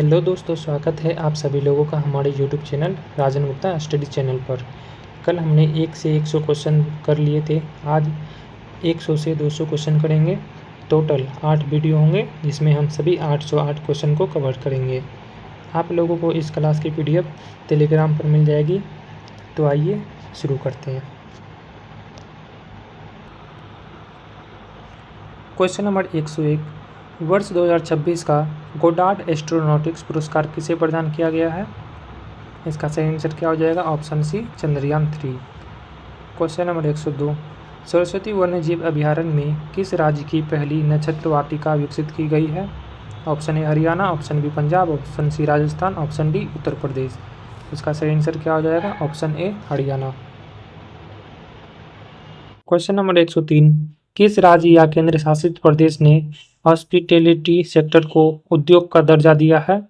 Hello दोस्तों, स्वागत है आप सभी लोगों का हमारे यूट्यूब चैनल राजन गुप्ता स्टडी चैनल पर। कल हमने 1 से 100 क्वेश्चन कर लिए थे। आज 100 से 200 क्वेश्चन करेंगे। टोटल 8 वीडियो होंगे जिसमें हम सभी 808 क्वेश्चन को कवर करेंगे। आप लोगों को इस क्लास की PDF टेलीग्राम पर मिल जाएगी। तो आइए शुरू करते हैं। क्वेश्चन नंबर 101, वर्ष 2026 का गोडार्ड एस्ट्रोनॉटिक्स पुरस्कार किसे प्रदान किया गया है? इसका सही आंसर क्या हो जाएगा? Option C, Chandrayaan 3। Question number 102, Saraswati वन्यजीव अभयारण्य में किस राज्य की पहली नक्षत्र वाटिका विकसित की गई है? Option A Haryana, option B Punjab, option C Rajasthan, option D Uttar Pradesh. इसका सही आंसर क्या हो जाएगा? Option A Haryana. Question number 103, किस राज्य या केंद्र शासित प्रदेश ने हॉस्पिटैलिटी सेक्टर को उद्योग का दर्जा दिया है?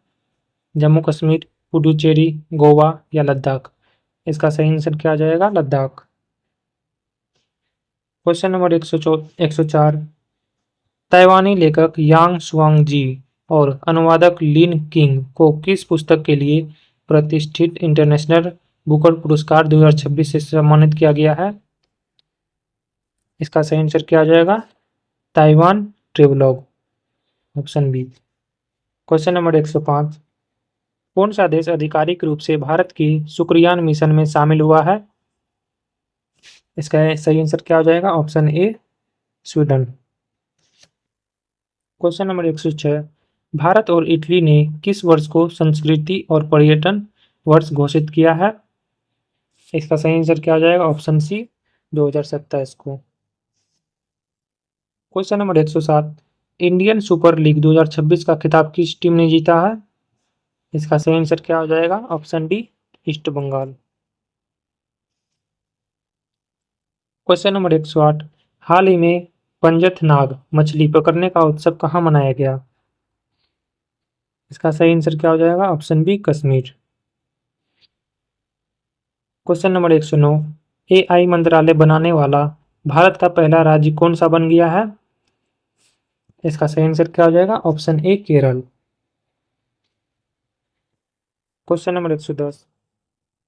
जम्मू कश्मीर, पुडुचेरी, गोवा या लद्दाख? इसका सही आंसर क्या आ जाएगा? लद्दाख। क्वेश्चन नंबर 104, ताइवानी लेखक यांग शुआंगजी और अनुवादक लिन किंग को किस पुस्तक के लिए प्रतिष्ठित इंटरनेशनल बुकर पुरस्कार 2026 से सम्मानित किया गया है? इसका सही आंसर क्या आ जाएगा? Taiwan travelogue, option B. Question number 105, कौन सा देश आधिकारिक रूप से भारत की शुक्रयान मिशन में शामिल हुआ है? इसका सही आंसर क्या हो जाएगा? ऑप्शन ए, स्वीडन। क्वेश्चन नंबर 106, भारत और इटली ने किस वर्ष को संस्कृति और पर्यटन वर्ष घोषित किया है? इसका सही आंसर क्या हो जाएगा? ऑप्शन सी, 2027 को। Question number 107, Indian super league 2026 का खिताब किस टीम ने जीता है? इसका सही आंसर क्या हो जाएगा? Option D, east Bengal. Question number 108, हाल ही में पंजथ नाग मछली पकड़ने का उत्सव कहाँ मनाया गया? इसका सही आंसर क्या हो जाएगा? Option B, Kashmir. Question number 109, AI मंत्रालय बनाने वाला भारत का पहला राज्य कौन सा बन गया है? इसका सही आंसर क्या हो जाएगा? ऑप्शन ए, केरल। क्वेश्चन नंबर 110,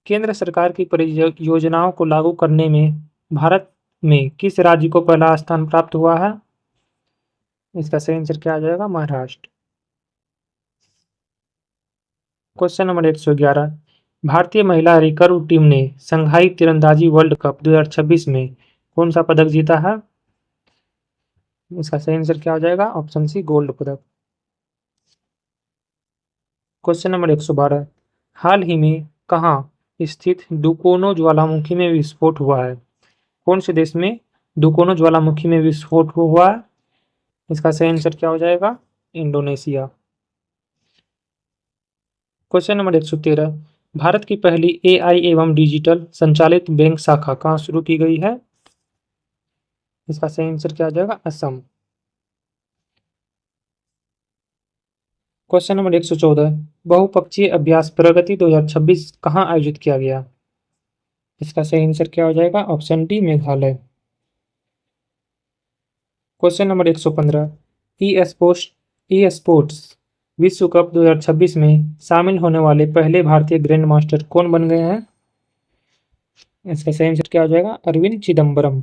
केंद्र सरकार की परियोजनाओं को लागू करने में भारत में किस राज्य को पहला स्थान प्राप्त हुआ है? इसका सही आंसर क्या आ जाएगा? महाराष्ट्र। क्वेश्चन नंबर 111, भारतीय महिला रिकर्व टीम ने शंघाई तीरंदाजी वर्ल्ड कप 2026 में कौन सा पदक जीता है? इसका सही आंसर क्या हो जाएगा? ऑप्शन सी, गोल्ड पदक। क्वेश्चन नंबर 112, हाल ही में कहाँ स्थित डुकोनो ज्वालामुखी में विस्फोट हुआ है? कौन से देश में डुकोनो ज्वालामुखी में विस्फोट हुआ है? इसका सही आंसर क्या हो जाएगा? इंडोनेशिया। क्वेश्चन नंबर 113, भारत की पहली AI एवं डिजिटल संचालित बैंक शाखा कहाँ शुरू की गई है? इसका सही आंसर क्या आ जाएगा? असम। क्वेश्चन नंबर 114, बहुपक्षीय अभ्यास प्रगति 2026 कहाँ आयोजित किया गया? इसका सही आंसर क्या हो जाएगा? Option D, Meghalaya. Question number 115, e sports विश्व कप 2026 में शामिल होने वाले पहले भारतीय ग्रैंड मास्टर कौन बन गए हैं? इसका सही आंसर क्या हो जाएगा? Arvind Chidambaram.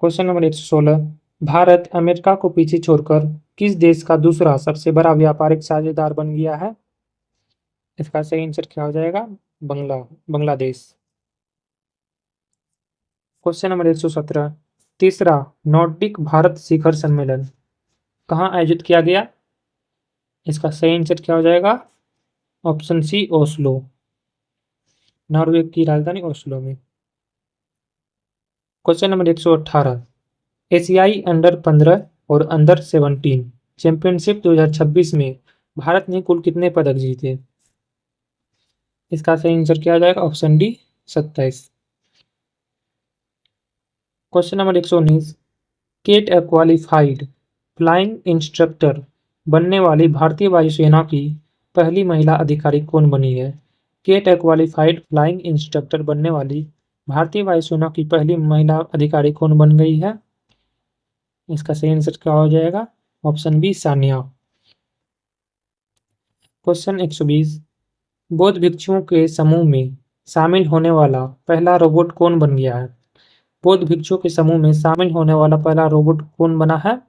Question number 116, Bharat America को पीछे छोड़कर किस देश का दूसरा सबसे बड़ा व्यापारिक साझेदार बन गया है? इसका सही आंसर क्या हो जाएगा? बांग्लादेश। क्वेश्चन नंबर 117, तीसरा नॉर्डिक भारत शिखर सम्मेलन कहाँ आयोजित किया गया? इसका सही आंसर क्या हो जाएगा? ऑप्शन सी, ओस्लो, नॉर्वे की राजधानी ओस्लो में। क्वेश्चन नंबर 118, एशियाई अंडर 15 और अंडर 17 चैंपियनशिप 2026 में भारत ने कुल कितने पदक जीते? इसका सही आंसर क्या आ जाएगा? Option D, 27। क्वेश्चन नंबर 119, केट क्वालिफाइड फ्लाइंग इंस्ट्रक्टर बनने वाली भारतीय वायुसेना की पहली महिला अधिकारी कौन बनी है? केट क्वालिफाइड फ्लाइंग इंस्ट्रक्टर बनने वाली भारतीय वायुसेना की पहली महिला अधिकारी कौन बन गई है? इसका सही आंसर क्या हो जाएगा? Option B, Sania. क्वेश्चन 120 बौद्ध भिक्षुओं के समूह में शामिल होने वाला पहला रोबोट कौन बन गया है? बौद्ध भिक्षुओं के समूह में शामिल होने वाला पहला रोबोट कौन बना है?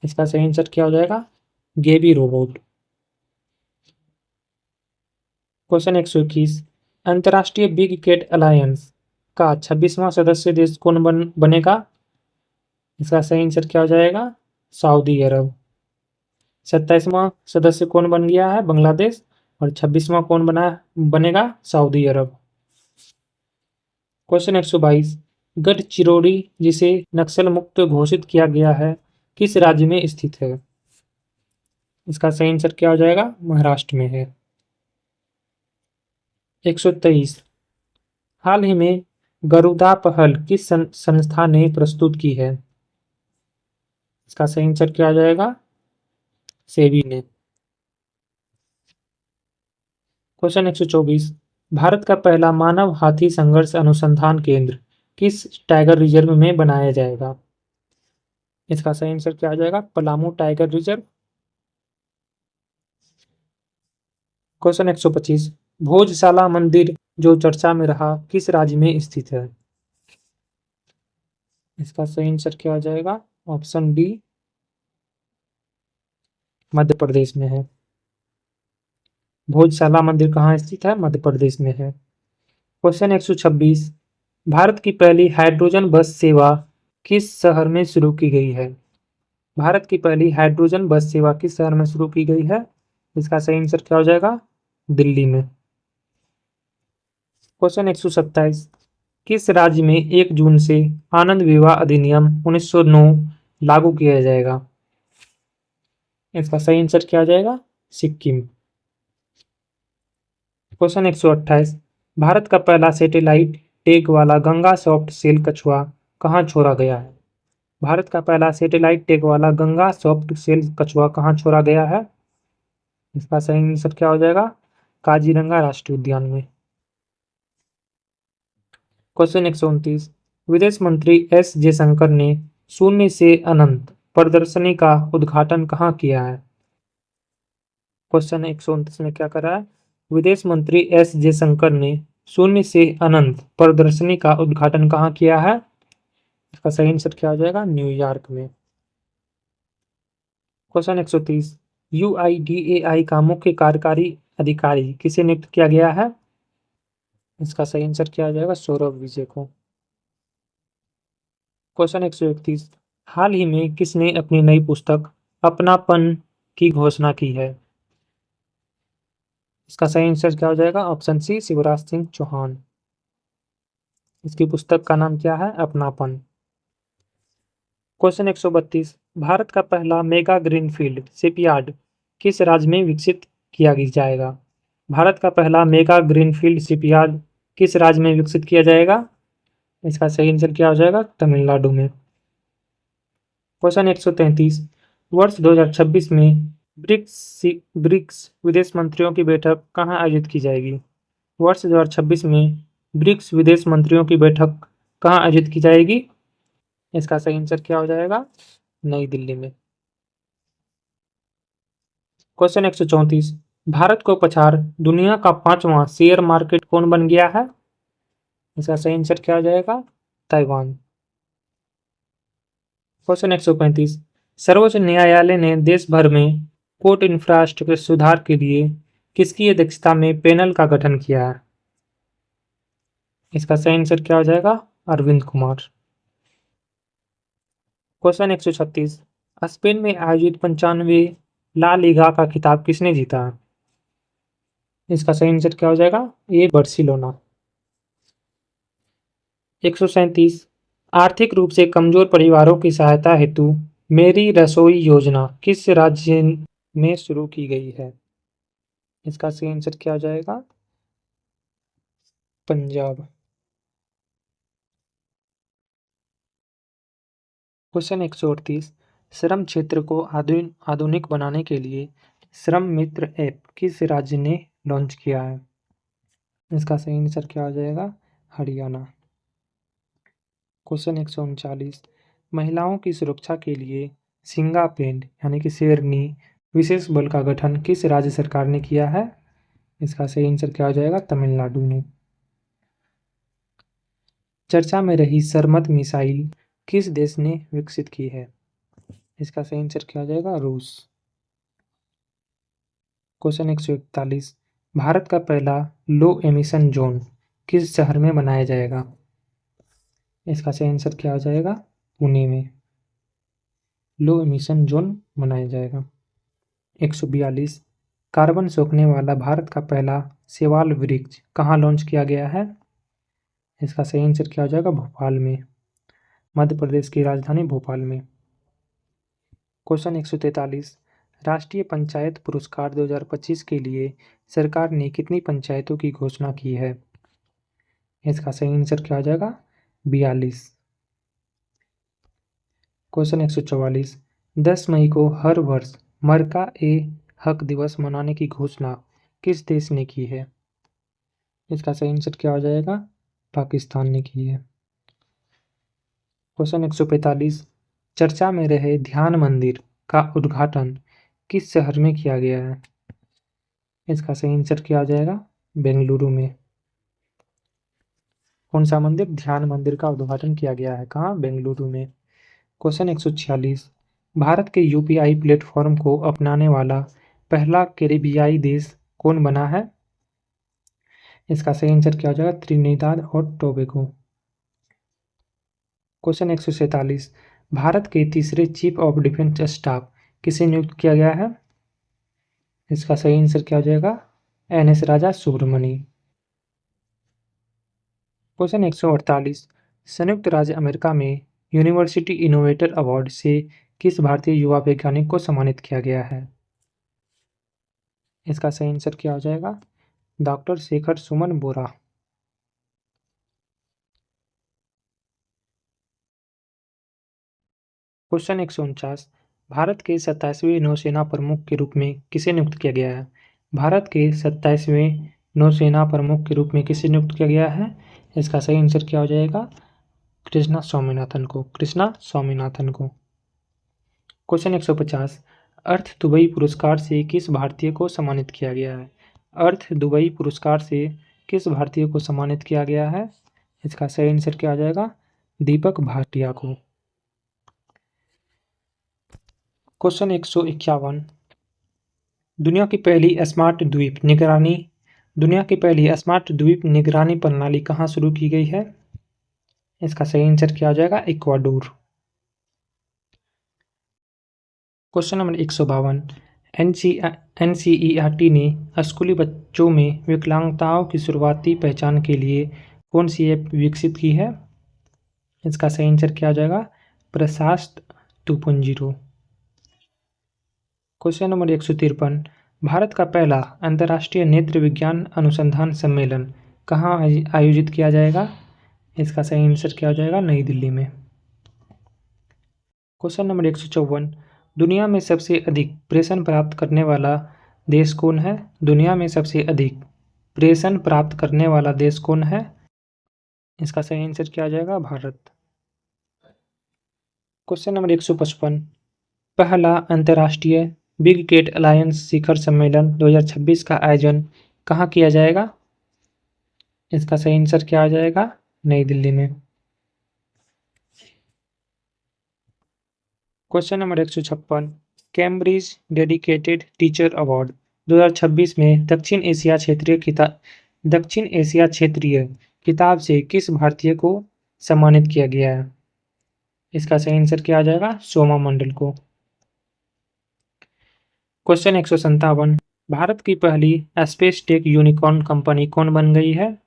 इसका सही आंसर क्या हो जाएगा? गेबी रोबोट। क्वेश्चन 121 अंतर्राष्ट्रीय बिग कैट अलायंस का 26वां सदस्य देश कौन बनेगा? इसका सही आंसर क्या हो जाएगा? सऊदी अरब। 27वां सदस्य कौन बन गया है? बांग्लादेश। और 26वां कौन बनेगा? सऊदी अरब। क्वेश्चन 122 गढ़चिरौली जिसे नक्सल मुक्त घोषित किया गया है किस राज्य में स्थित है? इसका सही आंसर क्या हो जाएगा? महाराष्ट्र में है। 123 हाल ही में गरुदा पहल किस संस्था ने प्रस्तुत की है? इसका सही आंसर क्या हो जाएगा? सेबी ने। क्वेश्चन 124 भारत का पहला मानव हाथी संघर्ष अनुसंधान केंद्र किस टाइगर रिजर्व में बनाया जाएगा? इसका सही आंसर क्या हो जाएगा? Palamu tiger reserve. Question 125 Bhojshala मंदिर जो चर्चा में रहा किस राज्य में स्थित है? इसका सही आंसर क्या हो जाएगा? ऑप्शन डी मध्य प्रदेश में है। भोजशाला मंदिर कहाँ स्थित है? मध्य प्रदेश में है। क्वेश्चन 126 भारत की पहली हाइड्रोजन बस सेवा किस शहर में शुरू की गई है? भारत की पहली हाइड्रोजन बस सेवा किस शहर में शुरू की गई है? इसका सही आंसर क्या हो जाएगा? दिल्ली में। क्वेश्चन 127 किस राज्य में 1 जून से आनंद विवाह अधिनियम 1909 लागू किया जाएगा? इसका सही आंसर क्या हो जाएगा? सिक्किम। क्वेश्चन 128 भारत का पहला सैटेलाइट टैग वाला गंगा सॉफ्ट सेल कछुआ कहाँ छोड़ा गया है? भारत का पहला सैटेलाइट टैग वाला गंगा सॉफ्ट सेल कछुआ कहाँ छोड़ा गया है? इसका सही आंसर क्या हो जाएगा? काजीरंगा राष्ट्रीय उद्यान में। क्वेश्चन 129 विदेश मंत्री एस जयशंकर ने शून्य से अनंत प्रदर्शनी का उद्घाटन कहाँ किया है? क्वेश्चन 129 में क्या करा है? विदेश मंत्री एस जयशंकर ने शून्य से अनंत प्रदर्शनी का उद्घाटन कहाँ किया है? इसका सही आंसर क्या हो जाएगा? न्यूयॉर्क में। क्वेश्चन 130 यूआईडीएआई का मुख्य कार्यकारी अधिकारी किसे नियुक्त किया गया है? इसका सही आंसर क्या हो जाएगा? सौरभ विजय को। क्वेश्चन 131 हाल ही में किसने अपनी नई पुस्तक अपनापन की घोषणा की है? इसका सही आंसर क्या हो जाएगा? Option C Shivraj Singh Chouhan. इसकी पुस्तक का नाम क्या है? अपनापन। क्वेश्चन 132 भारत का पहला मेगा ग्रीनफील्ड शिपयार्ड किस राज्य में विकसित किया जाएगा? भारत का पहला मेगा ग्रीनफील्ड शिपयार्ड किस राज्य में विकसित किया जाएगा? इसका सही आंसर क्या हो जाएगा? तमिलनाडु में। क्वेश्चन 133 वर्ष 2026 में ब्रिक्स विदेश मंत्रियों की बैठक कहाँ आयोजित की जाएगी? वर्ष 2026 में ब्रिक्स विदेश मंत्रियों की बैठक कहाँ आयोजित की जाएगी? इसका सही आंसर क्या हो जाएगा? नई दिल्ली में। क्वेश्चन 134 भारत को पछाड़ दुनिया का 5वां शेयर मार्केट कौन बन गया है? इसका सही आंसर क्या हो जाएगा? ताइवान। क्वेश्चन 135 सर्वोच्च न्यायालय ने देश भर में कोर्ट इंफ्रास्ट्रक्चर सुधार के लिए किसकी अध्यक्षता में पैनल का गठन किया है? इसका सही आंसर क्या हो जाएगा? अरविंद कुमार। क्वेश्चन 136 स्पेन में आयोजित 95 ला लीगा का खिताब किसने जीता है? इसका सही आंसर क्या हो जाएगा? ये बार्सिलोना। 137 आर्थिक रूप से कमजोर परिवारों की सहायता हेतु मेरी रसोई योजना किस राज्य में शुरू की गई है? इसका सही आंसर क्या हो जाएगा? पंजाब। क्वेश्चन 138 श्रम क्षेत्र को आधुनिक बनाने के लिए श्रम मित्र ऐप किस राज्य ने लॉन्च किया है? इसका सही आंसर क्या हो जाएगा? हरियाणा। क्वेश्चन 139 महिलाओं की सुरक्षा के लिए सिंगा पैंट यानी कि शेरनी विशेष बल का गठन किस राज्य सरकार ने किया है? इसका सही आंसर क्या हो जाएगा? तमिलनाडु ने। चर्चा में रही सरमत मिसाइल किस देश ने विकसित की है? इसका सही आंसर क्या हो जाएगा? रूस। क्वेश्चन 141, भारत का पहला लो एमिशन जोन किस शहर में बनाया जाएगा? इसका सही आंसर क्या हो जाएगा? पुणे में लो एमिशन जोन बनाया जाएगा। 142, कार्बन सोखने वाला भारत का पहला शैवाल वृक्ष कहाँ लॉन्च किया गया है? इसका सही आंसर क्या हो जाएगा? भोपाल में, मध्य प्रदेश की राजधानी भोपाल में। क्वेश्चन 143, राष्ट्रीय पंचायत पुरस्कार 2025 के लिए सरकार ने कितनी पंचायतों की घोषणा की है? इसका सही आंसर क्या हो जाएगा? 42। क्वेश्चन 144, 10 मई को हर वर्ष मरका ए हक दिवस मनाने की घोषणा किस देश ने की है? इसका सही आंसर क्या हो जाएगा? पाकिस्तान ने की है। क्वेश्चन 145, चर्चा में रहे ध्यान मंदिर का उद्घाटन किस शहर में किया गया है? इसका सही आंसर क्या हो जाएगा? बेंगलुरु में। कौन सा मंदिर? ध्यान मंदिर का उद्घाटन किया गया है कहाँ? बेंगलुरु में। क्वेश्चन 146, भारत के यूपीआई प्लेटफॉर्म को अपनाने वाला पहला कैरिबियाई देश कौन बना है? इसका सही आंसर क्या हो जाएगा? त्रिनिदाद और टोबैगो। क्वेश्चन 147, भारत के तीसरे चीफ ऑफ डिफेंस स्टाफ किसे नियुक्त किया गया है? इसका सही आंसर क्या हो जाएगा? एनएस राजा सुब्रमणी। क्वेश्चन 148, संयुक्त राज्य अमेरिका में यूनिवर्सिटी इनोवेटर अवार्ड से किस भारतीय युवा वैज्ञानिक को सम्मानित किया गया है? इसका सही आंसर क्या हो जाएगा? डॉक्टर शेखर सुमन बोरा। क्वेश्चन 149, भारत के 27वें नौसेना प्रमुख के रूप में किसे नियुक्त किया गया है? भारत के 27वें नौसेना प्रमुख के रूप में किसे नियुक्त किया गया है? इसका सही आंसर क्या हो जाएगा? कृष्णा स्वामीनाथन को। कृष्णा स्वामीनाथन को। क्वेश्चन 150, अर्थ दुबई पुरस्कार से किस भारतीय को सम्मानित किया गया है? अर्थ दुबई पुरस्कार से किस भारतीय को सम्मानित किया गया है? इसका सही आंसर क्या आ जाएगा? दीपक भाटिया को। क्वेश्चन 151, दुनिया की पहली स्मार्ट द्वीप निगरानी प्रणाली कहाँ शुरू की गई है? इसका सही आंसर क्या आ जाएगा? इक्वाडोर। क्वेश्चन नंबर 152, एनसीईआरटी ने स्कूली बच्चों में विकलांगताओं की शुरुआती पहचान के लिए कौन सी ऐप विकसित की है? इसका सही आंसर क्या आ जाएगा? प्रशास्त 2.0। क्वेश्चन नंबर 153, भारत का पहला अंतर्राष्ट्रीय नेत्र विज्ञान अनुसंधान सम्मेलन कहाँ आयोजित किया जाएगा? इसका सही आंसर क्या हो जाएगा? नई दिल्ली में। क्वेश्चन नंबर 154, दुनिया में सबसे अधिक प्रेषण प्राप्त करने वाला देश कौन है? दुनिया में सबसे अधिक प्रेषण प्राप्त करने वाला देश कौन है? इसका सही आंसर क्या आ जाएगा? भारत। क्वेश्चन नंबर 155, पहला अंतर्राष्ट्रीय बिग केट अलायंस शिखर सम्मेलन 2026 का आयोजन कहाँ किया जाएगा? इसका सही आंसर क्या आ जाएगा? नई दिल्ली में। Question number 156, Cambridge dedicated teacher award 2026 में दक्षिण एशिया क्षेत्रीय किताब से किस भारतीय को सम्मानित किया गया है? इसका सही आंसर क्या आ जाएगा? सोमा मंडल को। क्वेश्चन 157, भारत की पहली स्पेस टेक यूनिकॉर्न कंपनी कौन बन गई है?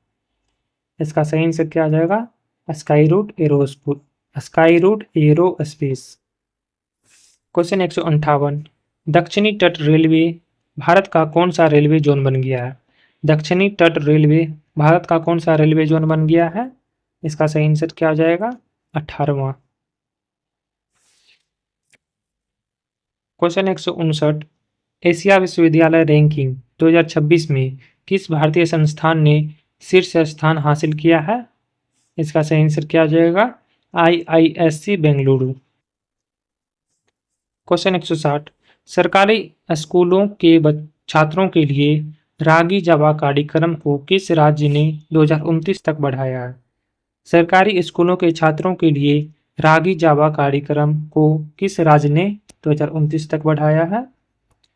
इसका सही आंसर क्या आ जाएगा? Skyroot aerospace. क्वेश्चन 158, दक्षिणी तट रेलवे भारत का कौन सा रेलवे जोन बन गया है? दक्षिणी तट रेलवे भारत का कौन सा रेलवे जोन बन गया है? इसका सही आंसर क्या आ जाएगा? 18वां। क्वेश्चन 159, एशिया विश्वविद्यालय रैंकिंग 2026 में किस भारतीय संस्थान ने शीर्ष स्थान हासिल किया है? इसका सही आंसर क्या आ जाएगा? IISc बेंगलुरु। क्वेश्चन 160, सरकारी स्कूलों के छात्रों के लिए रागी जावा कार्यक्रम को किस राज्य ने 2029 तक बढ़ाया है? सरकारी स्कूलों के छात्रों के लिए रागी जावा कार्यक्रम को किस राज्य ने 2029 तक बढ़ाया है?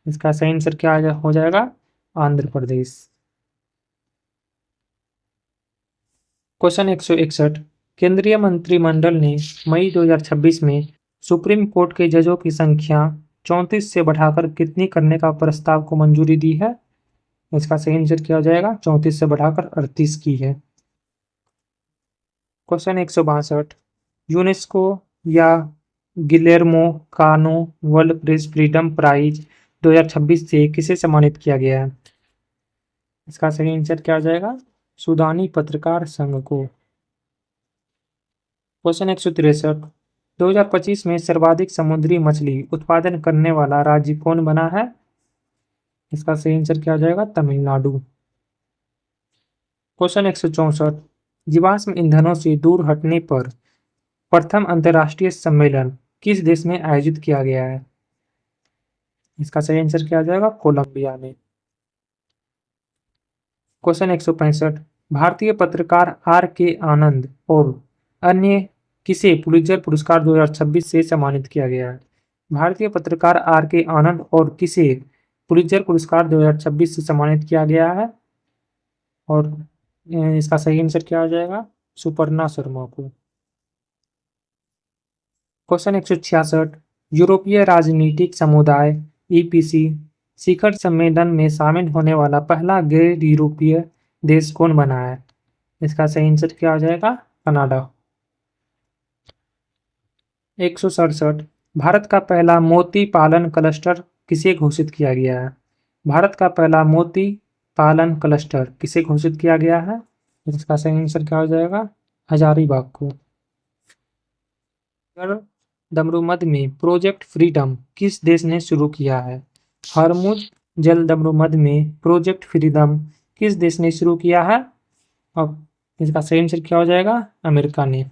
इसका सही आंसर क्या हो जाएगा? आंध्र प्रदेश। क्वेश्चन 161 केंद्रीय मंत्रिमंडल ने मई 2026 में सुप्रीम कोर्ट के जजों की संख्या 34 से बढ़ाकर कितनी करने का प्रस्ताव को मंजूरी दी है? इसका सही आंसर क्या हो जाएगा? 34 से बढ़ाकर 38 की है। क्वेश्चन 162 यूनेस्को या गिलेर्मो कानो वर्ल्ड प्रेस फ्रीडम प्राइज 2026 से किसे सम्मानित किया गया है? इसका सही आंसर क्या हो जाएगा? सूडानी पत्रकार संघ को। क्वेश्चन 163 2025 में सर्वाधिक समुद्री मछली उत्पादन करने वाला राज्य कौन बना है? इसका सही आंसर क्या हो जाएगा? तमिलनाडु। क्वेश्चन 164 जीवाश्म ईंधनों से दूर हटने पर प्रथम अंतर्राष्ट्रीय सम्मेलन किस देश में आयोजित किया गया है? इसका सही आंसर क्या हो जाएगा? कोलंबिया में। क्वेश्चन 165 भारतीय पत्रकार आर के आनंद और अन्य किसे पुलित्जर पुरस्कार 2026 से सम्मानित किया गया है? भारतीय पत्रकार आर के आनंद और किसे पुलित्जर पुरस्कार 2026 से सम्मानित किया गया है? और इसका सही आंसर क्या हो जाएगा? सुपर्णा शर्मा को। क्वेश्चन 166 यूरोपीय राजनीतिक समुदाय ईपीसी शिखर सम्मेलन में शामिल होने वाला पहला गैर यूरोपीय देश कौन बना है? इसका सही आंसर क्या हो जाएगा? कनाडा। 167 भारत का पहला मोती पालन क्लस्टर किसे घोषित किया गया है? भारत का पहला मोती पालन क्लस्टर किसे घोषित किया गया है? इसका सही आंसर क्या हो जाएगा? हजारीबाग को। दमरुमद में प्रोजेक्ट फ्रीडम किस देश ने शुरू किया है? हरमुज जल दमरुमद में प्रोजेक्ट फ्रीडम किस देश ने शुरू किया है? अब इसका सही आंसर क्या हो जाएगा? अमेरिका ने।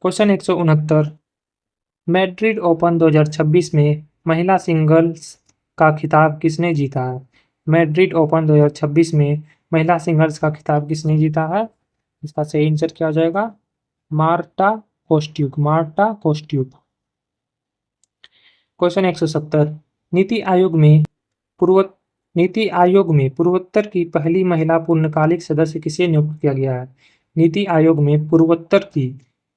क्वेश्चन 169 मैड्रिड ओपन 2026 में महिला सिंगल्स का खिताब किसने जीता है? मैड्रिड ओपन 2026 में महिला सिंगल्स का खिताब किसने जीता है? इसका सही आंसर क्या हो जाएगा? मार्टा कोस्ट्यूक। क्वेश्चन 170 नीति आयोग में पूर्वोत्तर की पहली महिला पूर्णकालिक सदस्य किसे नियुक्त किया गया है? नीति आयोग में पूर्वोत्तर की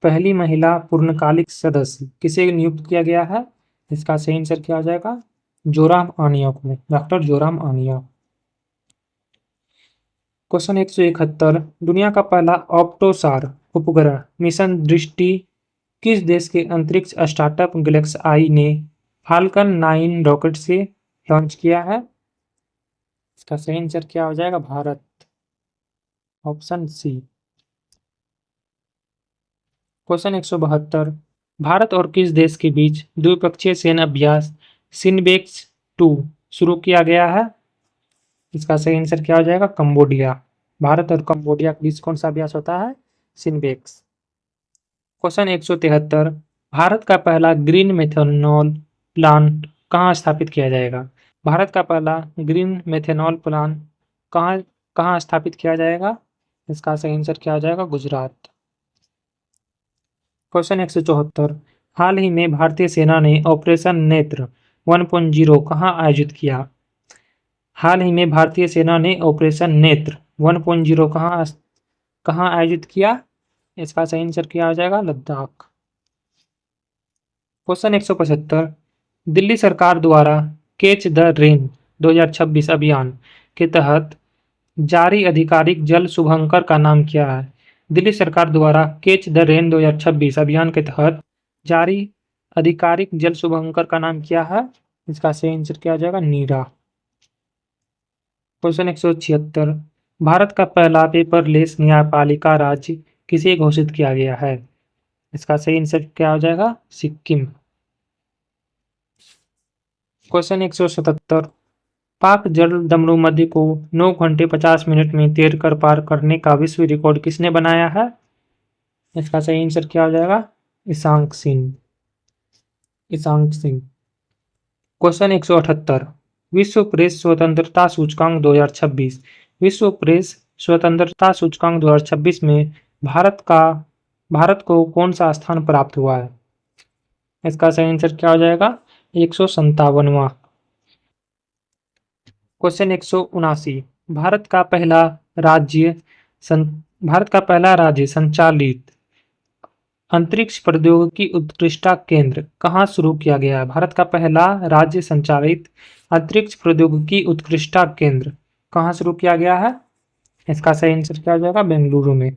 पहली महिला पूर्णकालिक सदस्य किसे नियुक्त किया गया है? इसका सही आंसर क्या हो जाएगा? जोराम आनिया को, डॉक्टर जोराम आनिया। क्वेश्चन 171 दुनिया का पहला ऑप्टोसार उपग्रह मिशन दृष्टि किस देश के अंतरिक्ष स्टार्टअप गैलेक्सी आई ने फाल्कन 9 रॉकेट से लॉन्च किया है? इसका सही आंसर क्या हो जाएगा? Bharat, option C. Question 172 Bharat और किस देश के बीच द्विपक्षीय सैन्य अभ्यास सिनबेक्स 2 शुरू किया गया है? इसका सही आंसर क्या हो जाएगा? कंबोडिया। भारत और कंबोडिया के बीच कौन सा अभ्यास होता है? सिनबेक्स। क्वेश्चन 173 भारत का पहला ग्रीन मेथनॉल प्लांट कहाँ स्थापित किया जाएगा? भारत का पहला ग्रीन मेथनॉल प्लांट कहाँ स्थापित किया जाएगा? इसका सही आंसर क्या हो जाएगा? गुजरात। क्वेश्चन 174 हाल ही में भारतीय सेना ने ऑपरेशन नेत्र 1.0 कहाँ आयोजित किया? हाल ही में भारतीय सेना ने ऑपरेशन नेत्र 1.0 कहाँ आयोजित किया? इसका सही आंसर क्या हो जाएगा? लद्दाख। क्वेश्चन 175 दिल्ली सरकार द्वारा कैच द रेन 2026 अभियान के तहत जारी आधिकारिक जल शुभंकर का नाम क्या है? दिल्ली सरकार द्वारा कैच द रेन 2026 अभियान के तहत जारी आधिकारिक जल शुभंकर का नाम क्या है? इसका सही आंसर क्या हो जाएगा? नीरा। क्वेश्चन 176 भारत का पहला पेपरलेस न्यायपालिका राज्य किसे घोषित किया गया है? इसका सही आंसर क्या हो जाएगा? सिक्किम। क्वेश्चन 177 पाक जल दमरुमध्य को 9 घंटे 50 मिनट में तैरकर पार करने का विश्व रिकॉर्ड किसने बनाया है? इसका सही आंसर क्या हो जाएगा? ईशांक सिंह। क्वेश्चन 178 विश्व प्रेस स्वतंत्रता सूचकांक 2026। विश्व प्रेस स्वतंत्रता सूचकांक 2026 में भारत को कौन सा स्थान प्राप्त हुआ है? इसका सही आंसर क्या हो जाएगा? 157वां। क्वेश्चन 179 भारत का पहला राज्य संचालित अंतरिक्ष प्रौद्योगिकी उत्कृष्टता केंद्र कहाँ शुरू किया गया है? भारत का पहला राज्य संचालित अंतरिक्ष प्रौद्योगिकी उत्कृष्टता केंद्र कहाँ शुरू किया गया है? इसका सही आंसर क्या हो जाएगा? बेंगलुरु में।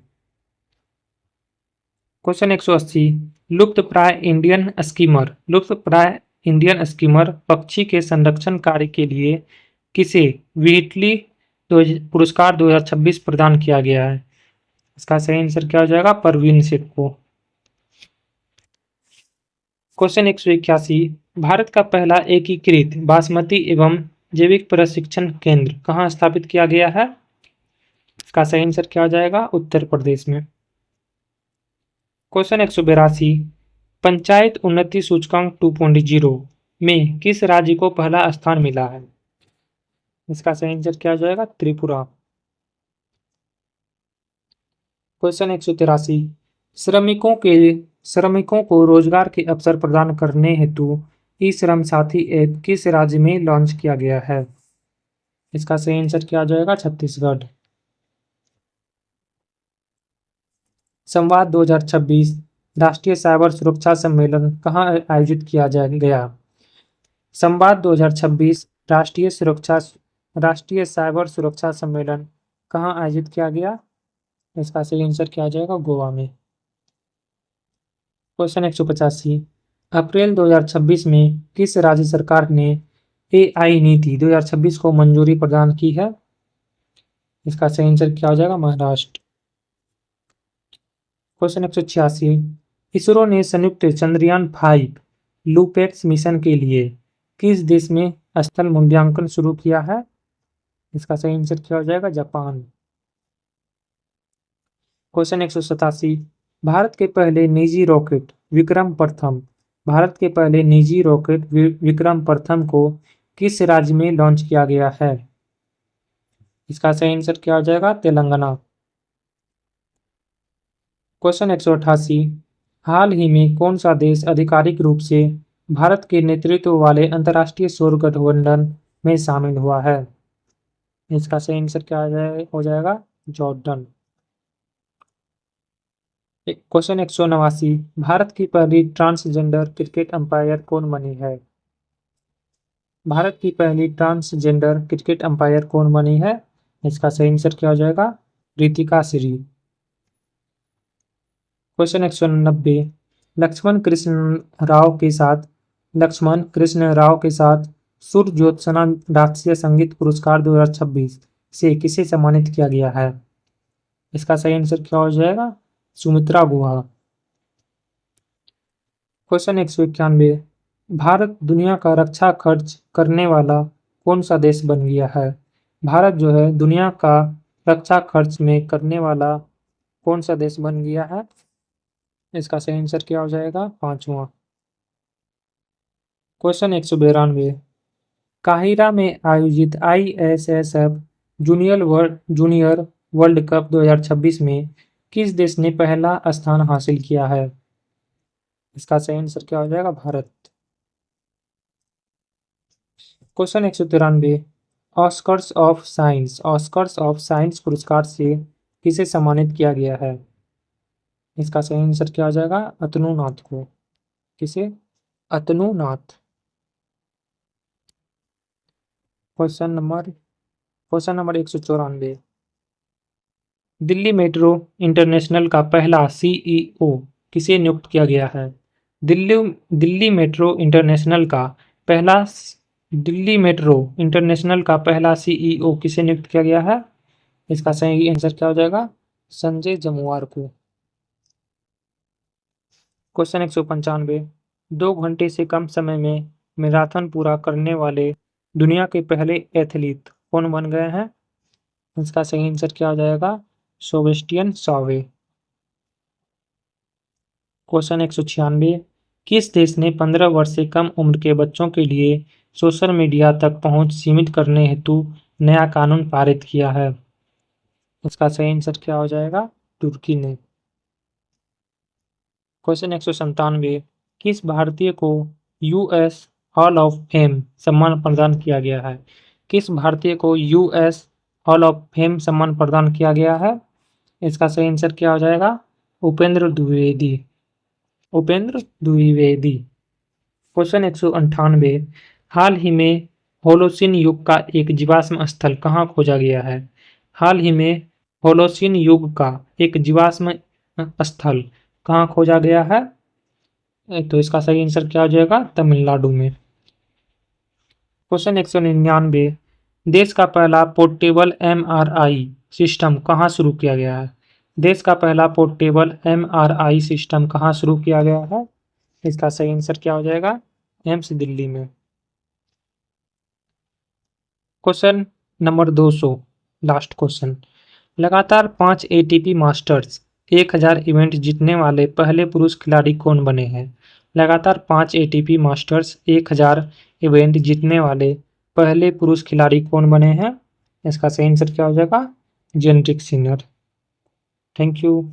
क्वेश्चन 180 लुप्तप्राय इंडियन स्कीमर पक्षी के संरक्षण कार्य के लिए किसे व्हिटली पुरस्कार 2026 प्रदान किया गया है? इसका सही आंसर क्या हो जाएगा? परवीन सेठ को। क्वेश्चन 181 भारत का पहला एकीकृत बासमती एवं जैविक प्रशिक्षण केंद्र कहाँ स्थापित किया गया है? इसका सही आंसर क्या हो जाएगा? उत्तर प्रदेश में। क्वेश्चन 182 पंचायत उन्नति सूचकांक 2.0 में किस राज्य को पहला स्थान मिला है? इसका सही आंसर क्या हो जाएगा? त्रिपुरा। क्वेश्चन 183 श्रमिकों को रोजगार के अवसर प्रदान करने हेतु ई श्रम साथी ऐप किस राज्य में लॉन्च किया गया है? इसका सही आंसर क्या हो जाएगा? छत्तीसगढ़। संवाद 2026 राष्ट्रीय साइबर सुरक्षा सम्मेलन कहाँ आयोजित किया गया? संवाद 2026 राष्ट्रीय साइबर सुरक्षा सम्मेलन कहाँ आयोजित किया गया? इसका सही आंसर क्या आ जाएगा? गोवा में। क्वेश्चन 185 अप्रैल 2026 में किस राज्य सरकार ने AI नीति 2026 को मंजूरी प्रदान की है? इसका सही आंसर क्या हो जाएगा? महाराष्ट्र। क्वेश्चन 186 इसरो ने संयुक्त चंद्रयान 5 लूपेक्स मिशन के लिए किस देश में स्थल मूल्यांकन शुरू किया है? इसका सही आंसर क्या हो जाएगा? जापान। क्वेश्चन 187 भारत के पहले निजी रॉकेट विक्रम प्रथम को किस राज्य में लॉन्च किया गया है? इसका सही आंसर क्या हो जाएगा? तेलंगाना। क्वेश्चन 188 हाल ही में कौन सा देश आधिकारिक रूप से भारत के नेतृत्व वाले अंतर्राष्ट्रीय सौर गठबंधन में शामिल हुआ है? इसका सही आंसर क्या हो जाएगा? जॉर्डन। क्वेश्चन 189 भारत की पहली ट्रांसजेंडर क्रिकेट अंपायर कौन बनी है? भारत की पहली ट्रांसजेंडर क्रिकेट अंपायर कौन बनी है? इसका सही आंसर क्या हो जाएगा? रितिका श्री। क्वेश्चन 190 लक्ष्मण कृष्ण राव के साथ सुर ज्योत्सना राष्ट्रीय संगीत पुरस्कार 2026 से किसे सम्मानित किया गया है? इसका सही आंसर क्या हो जाएगा? सुमित्रा गुहा। क्वेश्चन 191 भारत दुनिया का रक्षा खर्च करने वाला कौन सा देश बन गया है? भारत जो है दुनिया का रक्षा खर्च में करने वाला कौन सा देश बन गया है? इसका सही आंसर क्या हो जाएगा? 5वां। क्वेश्चन 192 काहिरा में आयोजित ISSF जूनियर वर्ल्ड कप 2026 में किस देश ने पहला स्थान हासिल किया है? इसका सही आंसर क्या हो जाएगा? Bharat. Question 193 Oscars of science पुरस्कार से किसे सम्मानित किया गया है? इसका सही आंसर क्या हो जाएगा? अतनु नाथ को। किसे? Atanu Nath. Question number 194 Delhi metro international का पहला CEO किसे नियुक्त किया गया है? दिल्ली मेट्रो इंटरनेशनल का पहला CEO किसे नियुक्त किया गया है? इसका सही आंसर क्या हो जाएगा? संजय जमुआर को। क्वेश्चन 195 2 घंटे से कम समय में मैराथन पूरा करने वाले दुनिया के पहले एथलीट कौन बन गए हैं? इसका सही आंसर क्या हो जाएगा? सेबेस्टियन सावे। क्वेश्चन 196 किस देश ने 15 वर्ष से कम उम्र के बच्चों के लिए सोशल मीडिया तक पहुंच सीमित करने हेतु नया कानून पारित किया है? इसका सही आंसर क्या हो जाएगा? तुर्की ने। क्वेश्चन 197, किस भारतीय को यूएस हॉल ऑफ फेम सम्मान प्रदान किया गया है? किस भारतीय को यूएस हॉल ऑफ फेम सम्मान प्रदान किया गया है? इसका सही आंसर क्या हो जाएगा? उपेंद्र द्विवेदी। उपेंद्र द्विवेदी। क्वेश्चन 198, हाल ही में होलोसीन युग का एक जीवाश्म स्थल कहाँ खोजा गया है? हाल ही में होलोसीन युग का एक जीवाश्म स्थल कहाँ खोजा गया है? तो इसका सही आंसर क्या हो जाएगा? तमिलनाडु में। क्वेश्चन 199, देश का पहला पोर्टेबल एमआरआई सिस्टम कहाँ शुरू किया गया है? देश का पहला पोर्टेबल एमआरआई सिस्टम कहाँ शुरू किया गया है? इसका सही आंसर क्या हो जाएगा? एम्स दिल्ली में। क्वेश्चन नंबर 200, लास्ट क्वेश्चन, लगातार 5 एटीपी मास्टर्स 1000 इवेंट जीतने वाले पहले पुरुष खिलाड़ी कौन बने हैं? लगातार 5 एटीपी मास्टर्स 1000 इवेंट जीतने वाले पहले पुरुष खिलाड़ी कौन बने हैं? इसका सही आंसर क्या हो जाएगा? Generic Sinner. Thank you.